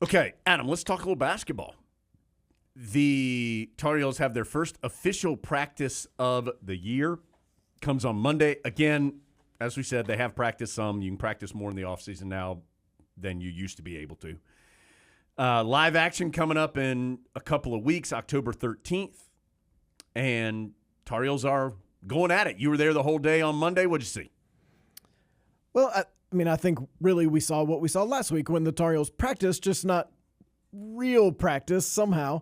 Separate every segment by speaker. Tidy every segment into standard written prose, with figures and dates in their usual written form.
Speaker 1: Okay, Adam, let's talk a little basketball. The Tar Heels have their first official practice of the year. Comes on Monday. Again, as we said, they have practiced some. You can practice more in the offseason now than you used to be able to. Live action coming up in a couple of weeks, October 13th. And Tar Heels are going at it. You were there the whole day on Monday. What'd you see?
Speaker 2: Well, I think really we saw what we saw last week when the Tar Heels practiced, just not real practice somehow.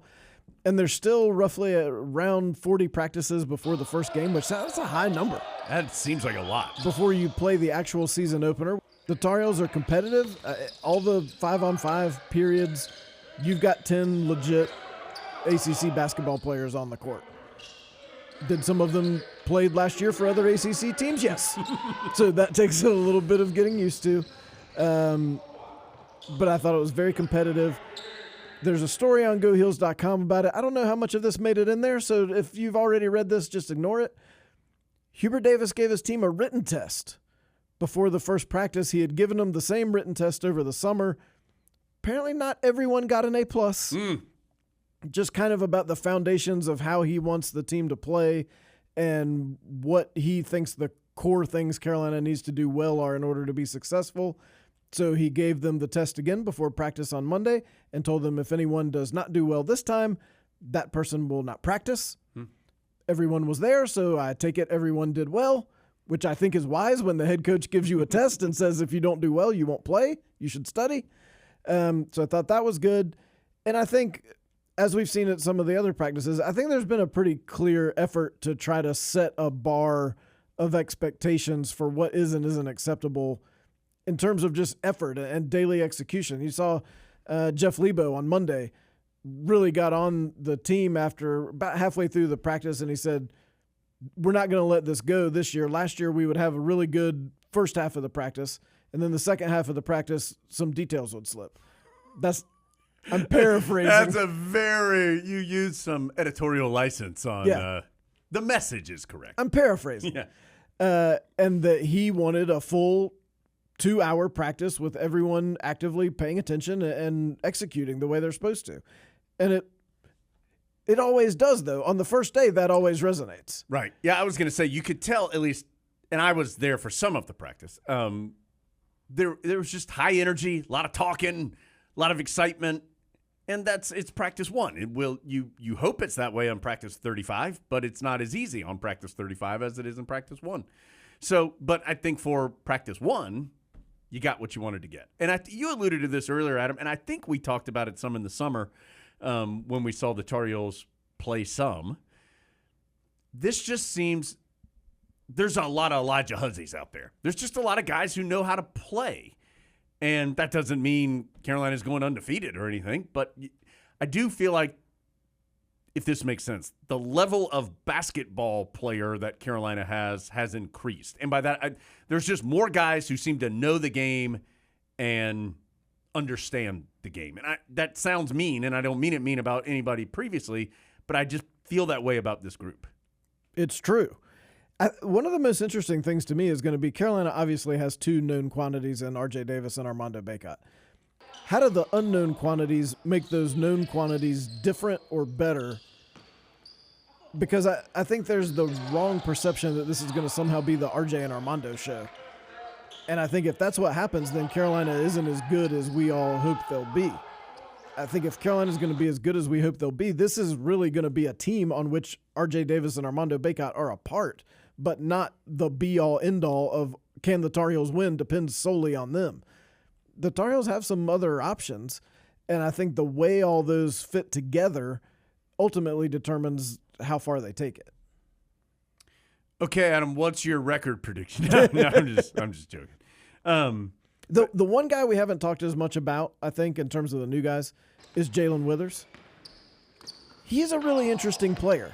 Speaker 2: And there's still roughly around 40 practices before the first game, which that's a high number.
Speaker 1: That seems like a lot.
Speaker 2: Before you play the actual season opener. The Tar Heels are competitive. All the 5-on-5 periods, you've got 10 legit ACC basketball players on the court. Did some of them played last year for other ACC teams? Yes. So that takes a little bit of getting used to. But I thought it was very competitive. There's a story on GoHeels.com about it. I don't know how much of this made it in there, so if you've already read this, just ignore it. Hubert Davis gave his team a written test before the first practice. He had given them the same written test over the summer. Apparently not everyone got an A+. Just kind of about the foundations of how he wants the team to play and what he thinks the core things Carolina needs to do well are in order to be successful. So he gave them the test again before practice on Monday and told them if anyone does not do well this time, that person will not practice. Everyone was there, so I take it everyone did well, which I think is wise when the head coach gives you a test and says if you don't do well, you won't play. You should study. So I thought that was good. And I think, as we've seen at some of the other practices, I think there's been a pretty clear effort to try to set a bar of expectations for what is and isn't acceptable in terms of just effort and daily execution. You saw Jeff Lebo on Monday really got on the team after about halfway through the practice, and he said, we're not going to let this go this year. Last year we would have a really good first half of the practice, and then the second half of the practice, some details would slip. I'm paraphrasing.
Speaker 1: You used some editorial license on the message is correct.
Speaker 2: I'm paraphrasing.
Speaker 1: Yeah.
Speaker 2: And that he wanted a full 2-hour practice with everyone actively paying attention and executing the way they're supposed to. And it always does, though. On the first day, that always resonates.
Speaker 1: Right. Yeah, I was going to say, you could tell at least, and I was there for some of the practice, there was just high energy, a lot of talking, a lot of excitement, and it's practice one. You hope it's that way on practice 35, but it's not as easy on practice 35 as it is in practice one. So, but I think for practice one, you got what you wanted to get. And you alluded to this earlier, Adam, and I think we talked about it some in the summer when we saw the Tar Heels play some. This just seems there's a lot of Elijah Huzzies out there. There's just a lot of guys who know how to play. And that doesn't mean Carolina's going undefeated or anything, but I do feel like, if this makes sense, the level of basketball player that Carolina has increased. And by that, there's just more guys who seem to know the game and understand the game. And that sounds mean, and I don't mean it mean about anybody previously, but I just feel that way about this group.
Speaker 2: It's true. One of the most interesting things to me is going to be Carolina obviously has 2 known quantities in R.J. Davis and Armando Bacot. How do the unknown quantities make those known quantities different or better? Because I think there's the wrong perception that this is going to somehow be the RJ and Armando show. And I think if that's what happens, then Carolina isn't as good as we all hope they'll be. I think if Carolina's going to be as good as we hope they'll be, this is really going to be a team on which RJ Davis and Armando Bacot are a part, but not the be-all, end-all of can the Tar Heels win depends solely on them. The Tar Heels have some other options, and I think the way all those fit together ultimately determines how far they take it.
Speaker 1: Okay, Adam, what's your record prediction? No, I'm just joking.
Speaker 2: The one guy we haven't talked as much about, I think, in terms of the new guys, is Jalen Withers. He's a really interesting player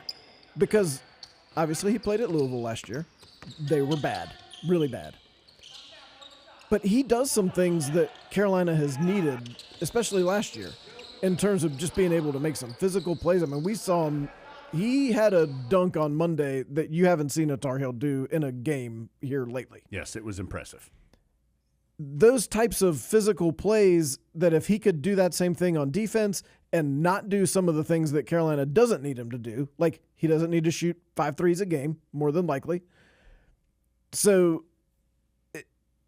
Speaker 2: because obviously he played at Louisville last year. They were bad, really bad. But he does some things that Carolina has needed, especially last year, in terms of just being able to make some physical plays. I mean, we saw him. He had a dunk on Monday that you haven't seen a Tar Heel do in a game here lately.
Speaker 1: Yes, it was impressive.
Speaker 2: those types of physical plays that if he could do that same thing on defense and not do some of the things that Carolina doesn't need him to do, like he doesn't need to shoot 5 threes a game, more than likely. So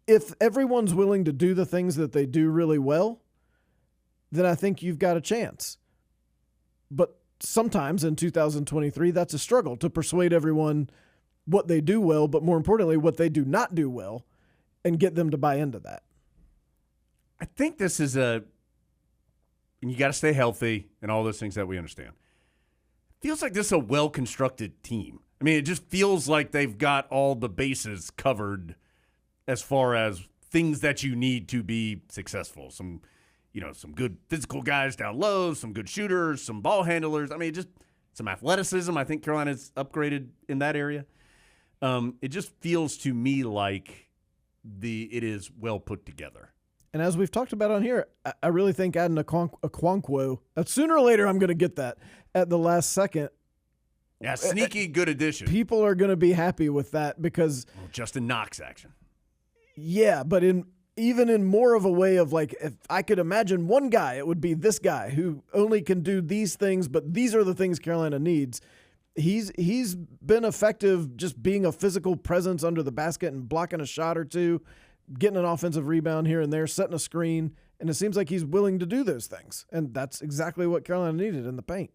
Speaker 2: if everyone's willing to do the things that they do really well, then I think you've got a chance. But sometimes in 2023, that's a struggle to persuade everyone what they do well, but more importantly, what they do not do well, and get them to buy into that.
Speaker 1: I think this is and you got to stay healthy and all those things that we understand. Feels like this is a well-constructed team. I mean, it just feels like they've got all the bases covered as far as things that you need to be successful. Some good physical guys down low, some good shooters, some ball handlers. I mean, just some athleticism. I think Carolina's upgraded in that area. It just feels to me like it is well put together.
Speaker 2: And as we've talked about on here, I really think adding a Okonkwo, sooner or later I'm going to get that at the last second.
Speaker 1: Yeah, sneaky good addition.
Speaker 2: People are going to be happy with that because
Speaker 1: Justin Knox action.
Speaker 2: Yeah, but even in more of a way of like, if I could imagine one guy, it would be this guy who only can do these things, but these are the things Carolina needs. He's been effective just being a physical presence under the basket and blocking a shot or two, getting an offensive rebound here and there, setting a screen, and it seems like he's willing to do those things. And that's exactly what Carolina needed in the paint.